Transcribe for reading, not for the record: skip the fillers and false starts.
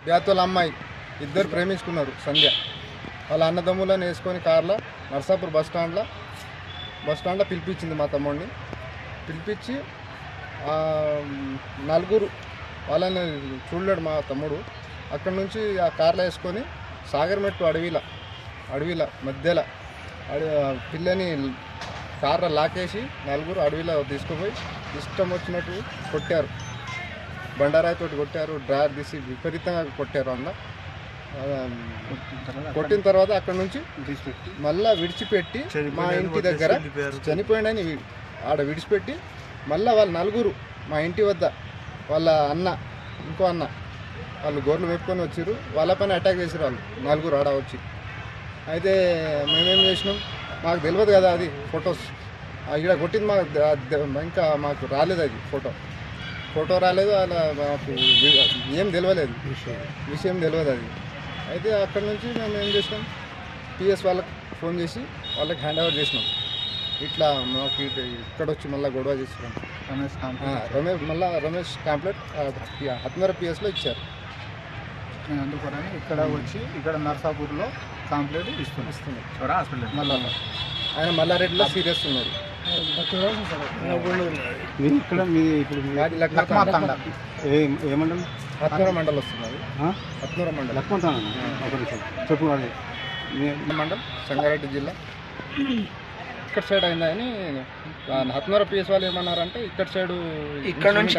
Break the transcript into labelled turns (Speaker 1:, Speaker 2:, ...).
Speaker 1: బ్యాతోల అమ్మాయి ఇద్దరు ప్రేమించుకున్నారు సంధ్య. వాళ్ళ అన్నదమ్ములను వేసుకొని కార్లో నర్సాపూర్ బస్ స్టాండ్లో పిలిపించింది మా తమ్ముడిని. పిలిపించి నలుగురు వాళ్ళని చూడలేడు మా తమ్ముడు. అక్కడి నుంచి ఆ కార్లో వేసుకొని సాగర్మెట్టు అడవిల మధ్యలో పిల్లని కార్లో లాకేసి నలుగురు అడవిలో తీసుకుపోయి ఇష్టం వచ్చినట్టు కొట్టారు. బండారాయితోటి కొట్టారు, డ్రైవర్ తీసి విపరీతంగా కొట్టారు. కొట్టిన తర్వాత అక్కడ నుంచి మళ్ళీ విడిచిపెట్టి మా ఇంటి దగ్గర చనిపోయిండని ఆడ విడిచిపెట్టి మళ్ళీ వాళ్ళ నలుగురు మా ఇంటి వద్ద వాళ్ళ ఇంకో అన్న వాళ్ళు గొర్రెలు మేపుకొని వచ్చారు. వాళ్ళ పైన అటాక్ చేశారు వాళ్ళు నలుగురు ఆడ వచ్చి. అయితే మేమేం చేసినాం, మాకు తెలియదు కదా అది ఫొటోస్ ఇక్కడ కొట్టింది ఇంకా మాకు రాలేదు, అది ఫోటో రాలేదు, అలా మాకు ఏం తెలియలేదు, విషయం తెలియదు అది. అయితే అక్కడి నుంచి మేము ఏం చేసినాం, పిఎస్ వాళ్ళకి ఫోన్ చేసి వాళ్ళకి హ్యాండ్ ఓవర్ చేసినాం. ఇట్లా మాకు ఇక్కడ వచ్చి మళ్ళీ గొడవ చేసినాం. రమేష్ కాంప్లెట్ హత్మర పిఎస్లో ఇచ్చారు.
Speaker 2: నేను అందుకోరని ఇక్కడ వచ్చి ఇక్కడ నర్సాపూర్లో కాంప్లైంట్ ఇస్తుంది హాస్పిటల్.
Speaker 1: ఆయన మల్లారెడ్డిలో సీరియస్ ఉన్నారు.
Speaker 2: ఇక్కడ మీ ఇప్పుడు ఏ మండలం?
Speaker 1: హత్నూర మండలం వస్తున్నది. హత్నూర మండలం
Speaker 2: చెప్పు.
Speaker 1: మండలం సంగారెడ్డి జిల్లా. ఇక్కడ సైడ్ అయిందని హత్నూర పిఎస్ వాళ్ళు ఏమన్నారంటే ఇక్కడ సైడ్ ఇక్కడ నుంచి